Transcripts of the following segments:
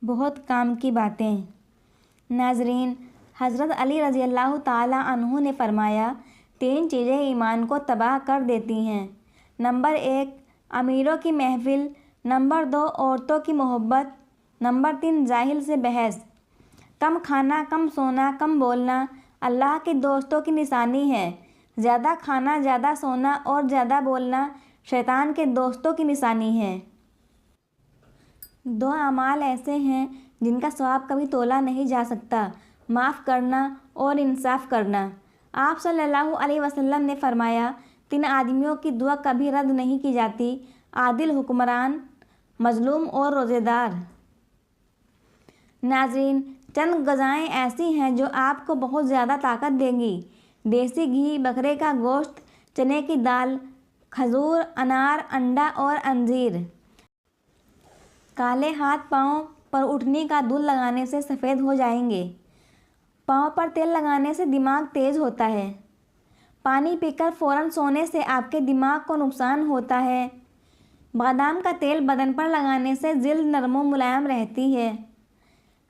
بہت کام کی باتیں۔ ناظرین، حضرت علی رضی اللہ تعالیٰ عنہ نے فرمایا، 3 چیزیں ایمان کو تباہ کر دیتی ہیں۔ نمبر 1، امیروں کی محفل۔ نمبر 2، عورتوں کی محبت۔ نمبر 3، جاہل سے بحث۔ کم کھانا، کم سونا، کم بولنا اللہ کے دوستوں کی نشانی ہے۔ زیادہ کھانا، زیادہ سونا اور زیادہ بولنا شیطان کے دوستوں کی نشانی ہے۔ 2 اعمال ایسے ہیں جن کا ثواب کبھی تولا نہیں جا سکتا، معاف کرنا اور انصاف کرنا۔ آپ صلی اللہ علیہ وسلم نے فرمایا، 3 آدمیوں کی دعا کبھی رد نہیں کی جاتی: عادل حکمران، مظلوم اور روزے دار۔ ناظرین، چند غذائیں ایسی ہیں جو آپ کو بہت زیادہ طاقت دیں گی: دیسی گھی، بکرے کا گوشت، چنے کی دال، کھجور، انار، انڈا اور انجیر۔ کالے ہاتھ پاؤں پر اونٹنی کا دودھ لگانے سے سفید ہو جائیں گے۔ پاؤں پر تیل لگانے سے دماغ تیز ہوتا ہے۔ پانی پی کر فوراً سونے سے آپ کے دماغ کو نقصان ہوتا ہے۔ بادام کا تیل بدن پر لگانے سے جلد نرم و ملائم رہتی ہے۔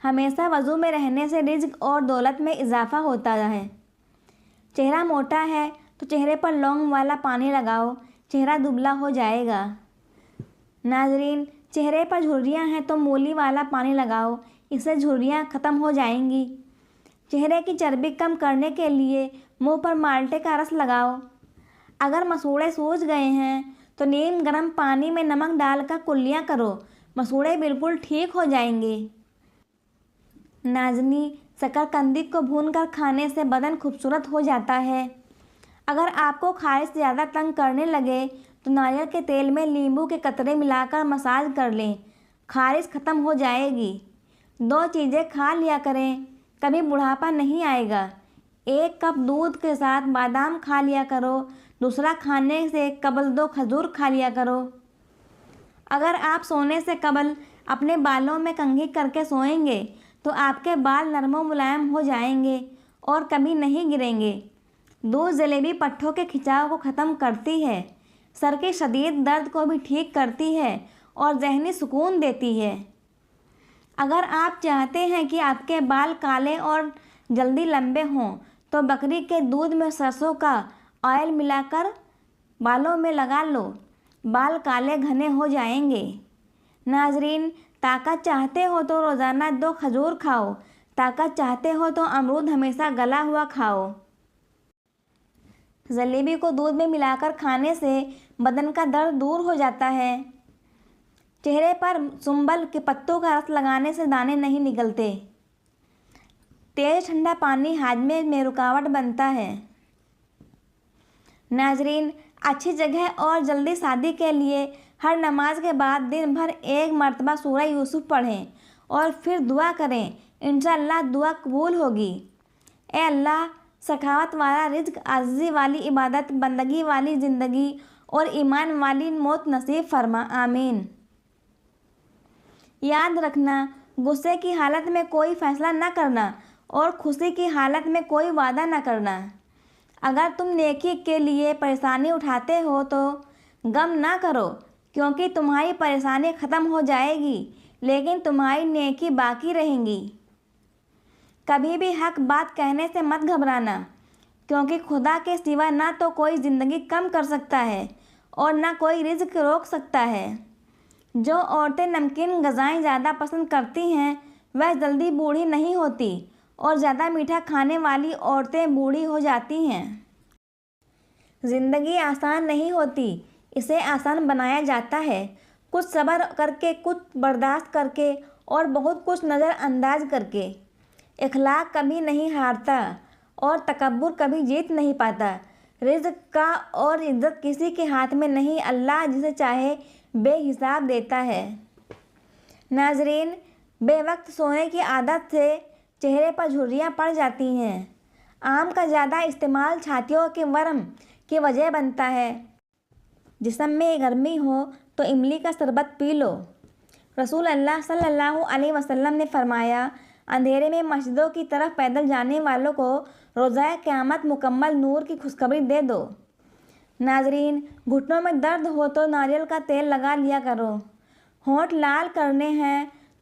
ہمیشہ وضو میں رہنے سے رزق اور دولت میں اضافہ ہوتا ہے۔ چہرہ موٹا ہے تو چہرے پر لونگ والا پانی لگاؤ، چہرہ دبلا ہو جائے گا۔ ناظرین، چہرے پر جھریاں ہیں تو مولی والا پانی لگاؤ، اس سے جھریاں ختم ہو جائیں گی۔ چہرے کی چربی کم کرنے کے لیے منہ پر مالٹے کا رس لگاؤ۔ اگر مسوڑھے سوج گئے ہیں تو نیم گرم پانی میں نمک ڈال کر کلیاں کرو، مسوڑھے بالکل ٹھیک ہو جائیں گے۔ ناظرین، شکرقندی کو بھون کر کھانے سے بدن خوبصورت ہو جاتا ہے۔ اگر آپ کو خارش زیادہ تنگ کرنے لگے تو ناریل کے تیل میں لیمبو کے قطرے ملا کر مساج کر لیں، خارش ختم ہو جائے گی۔ 2 چیزیں کھا لیا کریں، کبھی بڑھاپا نہیں آئے گا۔ 1 کپ دودھ کے ساتھ بادام کھا لیا کرو، دوسرا کھانے سے قبل 2 کھجور کھا لیا کرو۔ اگر آپ سونے سے قبل اپنے بالوں میں کنگھی کر کے سوئیں گے تو آپ کے بال نرم و ملائم ہو جائیں گے اور کبھی نہیں گریں گے۔ دودھ جلیبی پٹھوں کے کھچاؤ کو ختم کرتی ہے، سر کے شدید درد کو بھی ٹھیک کرتی ہے اور ذہنی سکون دیتی ہے۔ اگر آپ چاہتے ہیں کہ آپ کے بال کالے اور جلدی لمبے ہوں تو بکری کے دودھ میں سرسوں کا آئل ملا کر بالوں میں لگا لو، بال کالے گھنے ہو جائیں گے۔ ناظرین، طاقت چاہتے ہو تو روزانہ 2 کھجور کھاؤ، طاقت چاہتے ہو تو امرود ہمیشہ گلا ہوا کھاؤ۔ جلیبی کو دودھ میں ملا کر کھانے سے بدن کا درد دور ہو جاتا ہے۔ چہرے پر سنبل کے پتوں کا رس لگانے سے دانے نہیں نکلتے۔ تیز ٹھنڈا پانی ہاضمے میں رکاوٹ بنتا ہے۔ ناظرین، اچھی جگہ اور جلدی شادی کے لیے ہر نماز کے بعد دن بھر 1 مرتبہ سورہ یوسف پڑھیں اور پھر دعا کریں، انشاءاللہ دعا قبول ہوگی۔ اے اللہ، سخاوت والا رزق، عاجزی والی عبادت، بندگی والی زندگی اور ایمان والی موت نصیب فرما، آمین۔ یاد رکھنا، غصے کی حالت میں کوئی فیصلہ نہ کرنا اور خوشی کی حالت میں کوئی وعدہ نہ کرنا۔ اگر تم نیکی کے لیے پریشانی اٹھاتے ہو تو غم نہ کرو، کیونکہ تمہاری پریشانی ختم ہو جائے گی لیکن تمہاری نیکی باقی رہیں گی۔ کبھی بھی حق بات کہنے سے مت گھبرانا، کیونکہ خدا کے سوا نہ تو کوئی زندگی کم کر سکتا ہے اور نہ کوئی رزق روک سکتا ہے۔ جو عورتیں نمکین غذائیں زیادہ پسند کرتی ہیں وہ جلدی بوڑھی نہیں ہوتی اور زیادہ میٹھا کھانے والی عورتیں بوڑھی ہو جاتی ہیں۔ زندگی آسان نہیں ہوتی، اسے آسان بنایا جاتا ہے، کچھ صبر کر کے، کچھ برداشت کر کے اور بہت کچھ نظر انداز کر کے۔ اخلاق کبھی نہیں ہارتا اور تکبر کبھی جیت نہیں پاتا۔ رزق کا اور عزت کسی کے ہاتھ میں نہیں، اللہ جسے چاہے بے حساب دیتا ہے۔ ناظرین، بے وقت سونے کی عادت سے چہرے پر جھریاں پڑ جاتی ہیں۔ آم کا زیادہ استعمال چھاتیوں کے ورم کی وجہ بنتا ہے۔ جسم میں گرمی ہو تو املی کا شربت پی لو۔ رسول اللہ صلی اللہ علیہ وسلم نے فرمایا، اندھیرے میں مسجدوں کی طرف پیدل جانے والوں کو روزہ قیامت مکمل نور کی خوشخبری دے دو۔ ناظرین، گھٹنوں میں درد ہو تو ناریل کا تیل لگا لیا کرو۔ ہونٹ لال کرنے ہیں